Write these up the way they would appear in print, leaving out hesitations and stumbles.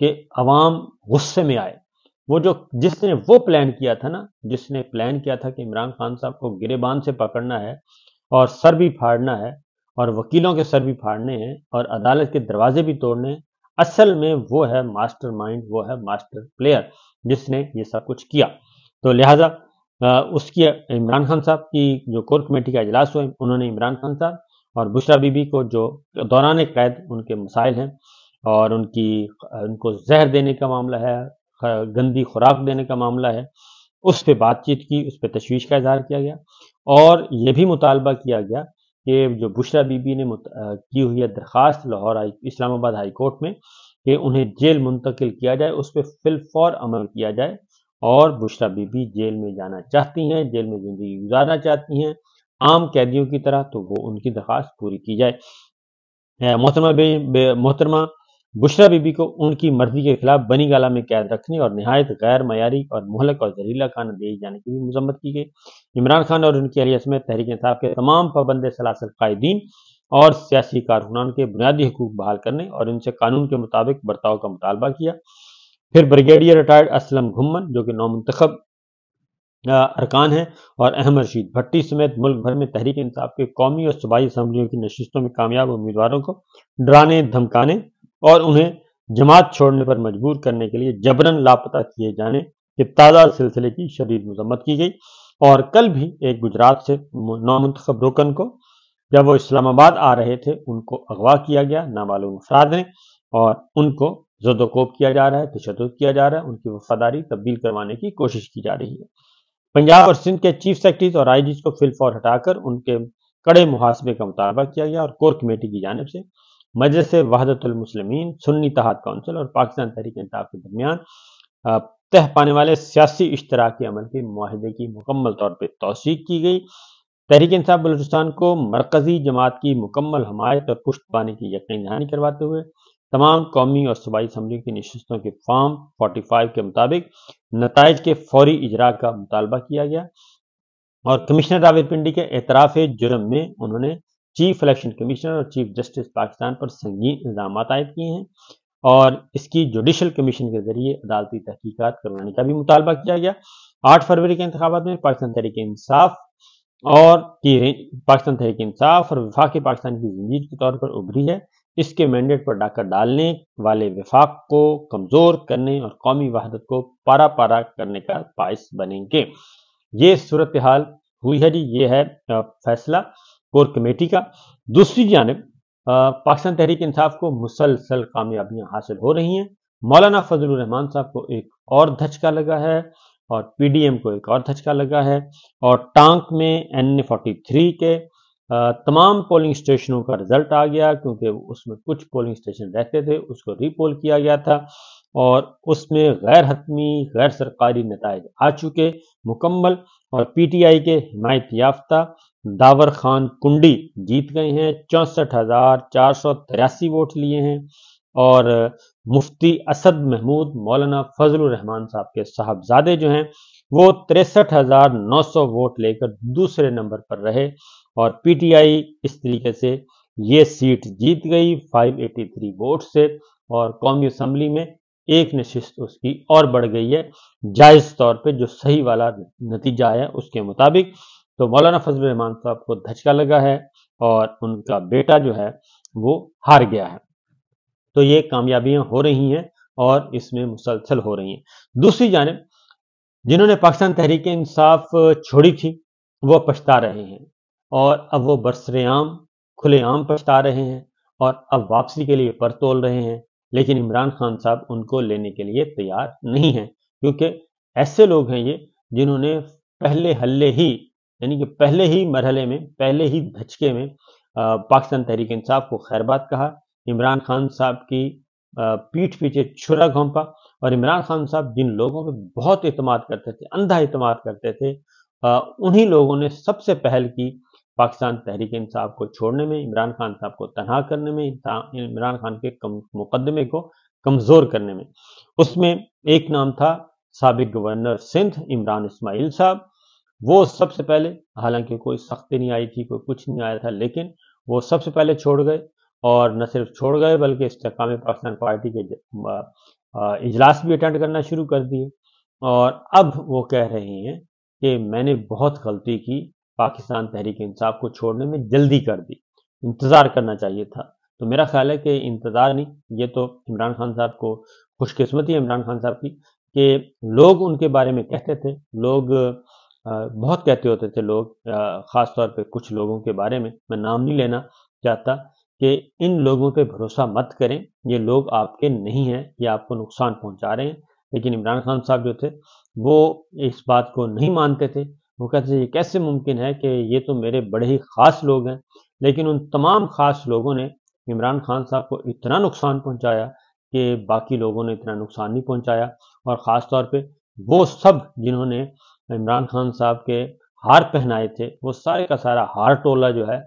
کہ عوام غصے میں آئے. جس نے وہ پلان کیا تھا نا، جس نے پلان کیا تھا کہ عمران خان صاحب کو گریبان سے پکڑنا ہے اور سر بھی پھاڑنا ہے اور وکیلوں کے سر بھی پھاڑنے ہیں اور عدالت کے دروازے بھی توڑنے ہیں، اصل میں وہ ہے ماسٹر مائنڈ، وہ ہے ماسٹر پلیئر جس نے یہ سب کچھ کیا. تو لہٰذا اس کی عمران خان صاحب کی جو کور کمیٹی کا اجلاس ہوا، انہوں نے عمران خان صاحب اور بشرا بی بی کو جو دوران قید ان کے مسائل ہیں اور ان کو زہر دینے کا معاملہ ہے، گندی خوراک دینے کا معاملہ ہے، اس پہ بات چیت کی، اس پہ تشویش کا اظہار کیا گیا اور یہ بھی مطالبہ کیا گیا کہ جو بشرا بی بی نے کی ہوئی ہے درخواست لاہور اسلام آباد ہائی کورٹ میں کہ انہیں جیل منتقل کیا جائے، اس پہ فی الفور عمل کیا جائے اور بشرا بی بی جیل میں جانا چاہتی ہیں، جیل میں زندگی گزارنا چاہتی ہیں عام قیدیوں کی طرح، تو وہ ان کی درخواست پوری کی جائے. محترمہ بشرا بی بی کو ان کی مرضی کے خلاف بنی گالہ میں قید رکھنے اور نہایت غیر معیاری اور مہلک اور زہریلا کھانا دیے جانے کی بھی مذمت کی گئی. عمران خان اور ان کی اہلیہ سمیت تحریک انصاف کے تمام پابند سلاسل قائدین اور سیاسی کارکنان کے بنیادی حقوق بحال کرنے اور ان سے قانون کے مطابق برتاؤ کا مطالبہ کیا. پھر بریگیڈیئر ریٹائرڈ اسلم گھمن جو کہ نومنتخب ارکان ہیں اور احمد رشید بھٹی سمیت ملک بھر میں تحریک انصاف کے قومی اور صوبائی اسمبلیوں کی نشستوں میں کامیاب امیدواروں کو ڈرانے دھمکانے اور انہیں جماعت چھوڑنے پر مجبور کرنے کے لیے جبراً لاپتہ کیے جانے کے تازہ سلسلے کی شدید مذمت کی گئی. اور کل بھی ایک گجرات سے نومنتخب رکن کو جب وہ اسلام آباد آ رہے تھے ان کو اغوا کیا گیا نامعلوم افراد نے اور ان کو زد و کوب کیا جا رہا ہے، تشدد کیا جا رہا ہے، ان کی وفاداری تبدیل کروانے کی کوشش کی جا رہی ہے. پنجاب اور سندھ کے چیف سیکرٹریز اور آئی جیز کو فی الفور ہٹا کر ان کے کڑے محاسبے کا مطالبہ کیا گیا اور کور کمیٹی کی جانب سے مجلس وحدت المسلمین، سنی اتحاد کونسل اور پاکستان تحریک انصاف کے درمیان طے پانے والے سیاسی اشتراکی عمل کے معاہدے کی مکمل طور پہ توثیق کی گئی. تحریک انصاف بلوچستان کو مرکزی جماعت کی مکمل حمایت اور پشت پانے کی یقین دہانی کرواتے ہوئے تمام قومی اور صوبائی اسمبلیوں کی نشستوں کے فارم 45 کے مطابق نتائج کے فوری اجرا کا مطالبہ کیا گیا اور کمشنر راولپنڈی کے اعتراف جرم میں انہوں نے چیف الیکشن کمشنر اور چیف جسٹس پاکستان پر سنگین الزامات عائد کیے ہیں اور اس کی جوڈیشل کمیشن کے ذریعے عدالتی تحقیقات کروانے کا بھی مطالبہ کیا گیا. 8 فروری کے انتخابات میں پاکستان تحریک انصاف اور وفاق پاکستان کی زنجیر کے طور پر ابھری ہے. اس کے مینڈیٹ پر ڈاکہ ڈالنے والے وفاق کو کمزور کرنے اور قومی وحدت کو پارا پارا کرنے کا باعث بنیں گے. یہ صورتحال ہوئی ہے جی، یہ ہے فیصلہ کور کمیٹی کا. دوسری جانب پاکستان تحریک انصاف کو مسلسل کامیابیاں حاصل ہو رہی ہیں. مولانا فضل الرحمان صاحب کو ایک اور دھچکا لگا ہے اور پی ڈی ایم کو ایک اور دھچکا لگا ہے اور ٹانک میں NA43 کے تمام پولنگ اسٹیشنوں کا رزلٹ آ گیا کیونکہ اس میں کچھ پولنگ اسٹیشن رہتے تھے، اس کو ری پول کیا گیا تھا اور اس میں غیر حتمی غیر سرکاری نتائج آ چکے مکمل اور پی ٹی آئی کے حمایت یافتہ داور خان کنڈی جیت گئے ہیں، 64,483 ووٹ لیے ہیں اور مفتی اسد محمود مولانا فضل الرحمان صاحب کے صاحبزادے جو ہیں وہ 63,900 ووٹ لے کر دوسرے نمبر پر رہے اور پی ٹی آئی اس طریقے سے یہ سیٹ جیت گئی 583 ووٹ سے اور قومی اسمبلی میں ایک نشست اس کی اور بڑھ گئی ہے جائز طور پہ جو صحیح والا نتیجہ ہے اس کے مطابق. تو مولانا فضل الرحمان صاحب کو دھچکا لگا ہے اور ان کا بیٹا جو ہے وہ ہار گیا ہے. تو یہ کامیابیاں ہو رہی ہیں اور اس میں مسلسل ہو رہی ہیں. دوسری جانب جنہوں نے پاکستان تحریک انصاف چھوڑی تھی وہ پچھتا رہے ہیں اور اب وہ برسر عام کھلے عام پچھتا رہے ہیں اور اب واپسی کے لیے پر تول رہے ہیں، لیکن عمران خان صاحب ان کو لینے کے لیے تیار نہیں ہیں کیونکہ ایسے لوگ ہیں یہ جنہوں نے پہلے حلے ہی یعنی کہ پہلے ہی مرحلے میں پہلے ہی دھچکے میں پاکستان تحریک انصاف کو خیرباد کہا، عمران خان صاحب کی پیٹھ پیچھے چھرا گھونپا اور عمران خان صاحب جن لوگوں پہ بہت اعتماد کرتے تھے، اندھا اعتماد کرتے تھے، انہی لوگوں نے سب سے پہل کی پاکستان تحریک انصاف کو چھوڑنے میں، عمران خان صاحب کو تنہا کرنے میں، عمران خان کے مقدمے کو کمزور کرنے میں. اس میں ایک نام تھا سابق گورنر سندھ عمران اسماعیل صاحب. وہ سب سے پہلے، حالانکہ کوئی سختی نہیں آئی تھی، کوئی کچھ نہیں آیا تھا، لیکن وہ سب سے پہلے چھوڑ گئے اور نہ صرف چھوڑ گئے بلکہ استحکام پاکستان پارٹی کے اجلاس بھی اٹینڈ کرنا شروع کر دیے، اور اب وہ کہہ رہے ہیں کہ میں نے بہت غلطی کی، پاکستان تحریک انصاف کو چھوڑنے میں جلدی کر دی، انتظار کرنا چاہیے تھا۔ تو میرا خیال ہے کہ انتظار نہیں، یہ تو عمران خان صاحب کو خوش قسمتی ہے عمران خان صاحب کی کہ لوگ ان کے بارے میں کہتے تھے، لوگ بہت کہتے ہوتے تھے لوگ، خاص طور پہ کچھ لوگوں کے بارے میں نام نہیں لینا چاہتا، کہ ان لوگوں پہ بھروسہ مت کریں، یہ لوگ آپ کے نہیں ہیں، یہ آپ کو نقصان پہنچا رہے ہیں۔ لیکن عمران خان صاحب جو تھے وہ اس بات کو نہیں مانتے تھے، وہ کہتے تھے یہ کیسے ممکن ہے کہ یہ تو میرے بڑے ہی خاص لوگ ہیں۔ لیکن ان تمام خاص لوگوں نے عمران خان صاحب کو اتنا نقصان پہنچایا کہ باقی لوگوں نے اتنا نقصان نہیں پہنچایا، اور خاص طور پہ وہ سب جنہوں نے عمران خان صاحب کے ہار پہنائے تھے، وہ سارے کا سارا ہار ٹولہ جو ہے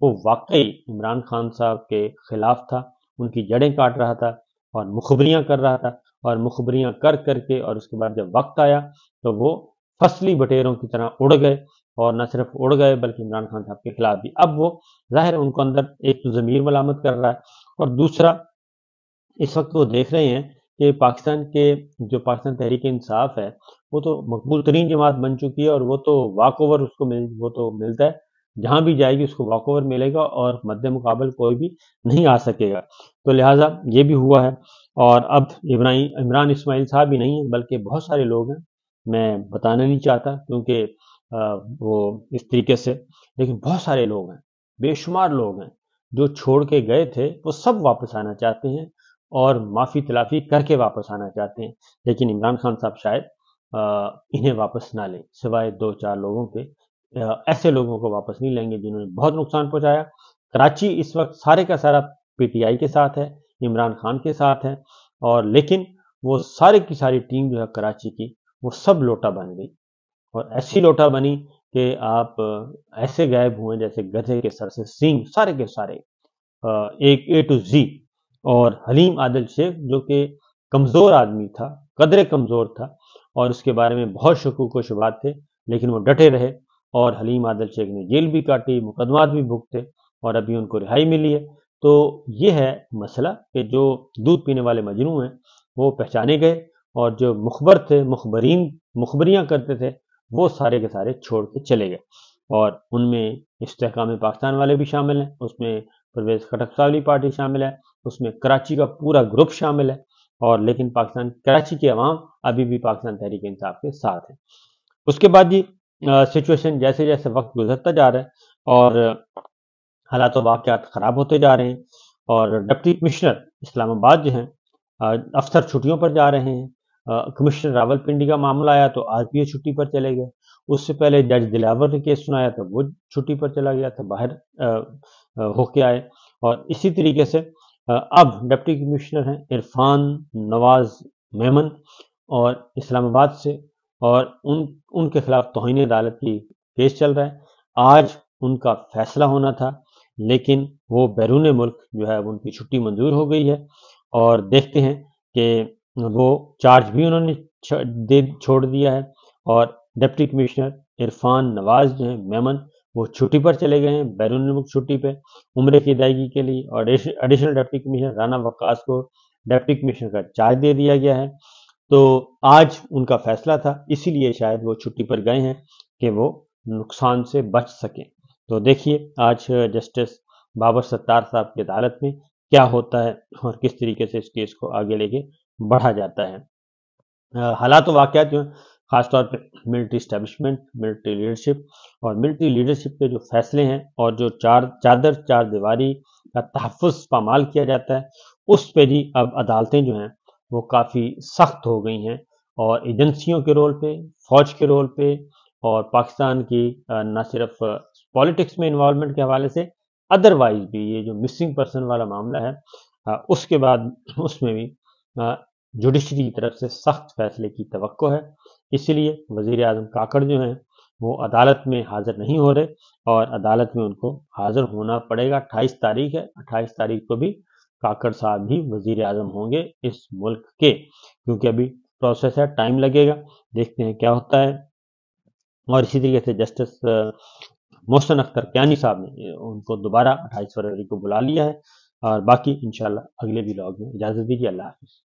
وہ واقعی عمران خان صاحب کے خلاف تھا، ان کی جڑیں کاٹ رہا تھا اور مخبریاں کر رہا تھا، اور مخبریاں کر کر کے، اور اس کے بعد جب وقت آیا تو وہ فصلی بٹیروں کی طرح اڑ گئے، اور نہ صرف اڑ گئے بلکہ عمران خان صاحب کے خلاف بھی۔ اب وہ ظاہر ہے ان کو اندر ایک تو ضمیر ملامت کر رہا ہے، اور دوسرا اس وقت وہ دیکھ رہے ہیں کہ پاکستان کے جو پاکستان تحریک انصاف ہے وہ تو مقبول ترین جماعت بن چکی ہے، اور وہ تو واک اوور اس کو وہ تو ملتا ہے، جہاں بھی جائے گی اس کو واک اوور ملے گا، اور مد مقابل کوئی بھی نہیں آ سکے گا۔ تو لہٰذا یہ بھی ہوا ہے، اور اب عمران اسماعیل صاحب ہی نہیں ہیں بلکہ بہت سارے لوگ ہیں، میں بتانا نہیں چاہتا کیونکہ وہ اس طریقے سے، لیکن بہت سارے لوگ ہیں، بے شمار لوگ ہیں جو چھوڑ کے گئے تھے، وہ سب واپس آنا چاہتے ہیں اور معافی تلافی کر کے واپس آنا چاہتے ہیں، لیکن عمران خان صاحب شاید انہیں واپس نہ لیں، سوائے دو چار لوگوں کے، ایسے لوگوں کو واپس نہیں لیں گے جنہوں نے بہت نقصان پہنچایا۔ کراچی اس وقت سارے کا سارا پی ٹی آئی کے ساتھ ہے، عمران خان کے ساتھ ہے، اور لیکن وہ سارے کی ساری ٹیم جو ہے کراچی کی، وہ سب لوٹا بن گئی، اور ایسی لوٹا بنی کہ آپ ایسے غائب ہوئے جیسے گدھے کے سر سے سینگ، سارے کے سارے، ایک اے ٹو زی۔ اور حلیم عادل شیخ جو کہ کمزور آدمی تھا، قدرے کمزور تھا، اور اس کے بارے میں بہت شکوک و شبہات تھے، لیکن وہ ڈٹے رہے، اور حلیم عادل شیخ نے جیل بھی کاٹی، مقدمات بھی بھگتے، اور ابھی ان کو رہائی ملی ہے۔ تو یہ ہے مسئلہ کہ جو دودھ پینے والے مجنو ہیں وہ پہچانے گئے، اور جو مخبر تھے، مخبریاں کرتے تھے، وہ سارے کے سارے چھوڑ کے چلے گئے، اور ان میں استحکام پاکستان والے بھی شامل ہیں، اس میں پرویز خٹک صاحب والی پارٹی شامل ہے، اس میں کراچی کا پورا گروپ شامل ہے، اور لیکن پاکستان کراچی کی عوام ابھی بھی پاکستان تحریک انصاف کے ساتھ ہے۔ اس کے بعد جی سچویشن جیسے جیسے وقت گزرتا جا رہا ہے اور حالات و واقعات خراب ہوتے جا رہے ہیں، اور ڈپٹی کمشنر اسلام آباد جو ہیں، افسر چھٹیوں پر جا رہے ہیں، کمشنر راول پنڈی کا معاملہ آیا تو آج بھی یہ چھٹی پر چلے گئے، اس سے پہلے جج دلاور نے کیس سنایا تو وہ چھٹی پر چلا گیا تھا، باہر ہو کے آئے، اور اسی طریقے سے اب ڈپٹی کمشنر ہیں عرفان نواز میمن، اور اسلام آباد سے، اور ان کے خلاف توہین عدالت کی کیس چل رہا ہے۔ آج ان کا فیصلہ ہونا تھا، لیکن وہ بیرون ملک جو ہے ان کی چھٹی منظور ہو گئی ہے، اور دیکھتے ہیں کہ وہ چارج بھی انہوں نے چھوڑ دیا ہے، اور ڈپٹی کمشنر عرفان نواز جو ہیں میمن، وہ چھٹی پر چلے گئے ہیں، بیرون ملک چھٹی پہ عمرے کی ادائیگی کے لیے، اور ایڈیشنل ڈپٹی کمشنر رانا وقاص کو ڈپٹی کمشنر کا چارج دے دیا گیا ہے۔ تو آج ان کا فیصلہ تھا، اسی لیے شاید وہ چھٹی پر گئے ہیں کہ وہ نقصان سے بچ سکیں۔ تو دیکھیے آج جسٹس بابر ستار صاحب کی عدالت میں کیا ہوتا ہے، اور کس طریقے سے اس کیس کو آگے لے کے بڑھا جاتا ہے۔ حالات و واقعات جو ہیں، خاص طور پہ ملٹری اسٹیبلشمنٹ، ملٹری لیڈرشپ، اور ملٹری لیڈرشپ کے جو فیصلے ہیں، اور جو چار دیواری کا تحفظ پامال کیا جاتا ہے، اس پہ بھی اب عدالتیں جو ہیں وہ کافی سخت ہو گئی ہیں، اور ایجنسیوں کے رول پہ، فوج کے رول پہ، اور پاکستان کی نہ صرف پالیٹکس میں انوالومنٹ کے حوالے سے، ادروائز بھی یہ جو مسنگ پرسن والا معاملہ ہے، اس کے بعد اس میں بھی جوڈیشری کی طرف سے سخت فیصلے کی توقع ہے۔ اسی لیے وزیر اعظم کاکڑ جو ہیں وہ عدالت میں حاضر نہیں ہو رہے، اور عدالت میں ان کو حاضر ہونا پڑے گا۔ 28 تاریخ ہے، 28 تاریخ کو بھی کاکڑ صاحب بھی وزیر اعظم ہوں گے اس ملک کے، کیونکہ ابھی پروسیس ہے، ٹائم لگے گا، دیکھتے ہیں کیا ہوتا ہے۔ اور اسی طریقے سے جسٹس محسن اختر کیانی صاحب نے ان کو دوبارہ 28 فروری کو بلا لیا ہے، اور باقی انشاءاللہ اگلے ولاگ میں۔ اجازت دیجیے، اللہ حافظ۔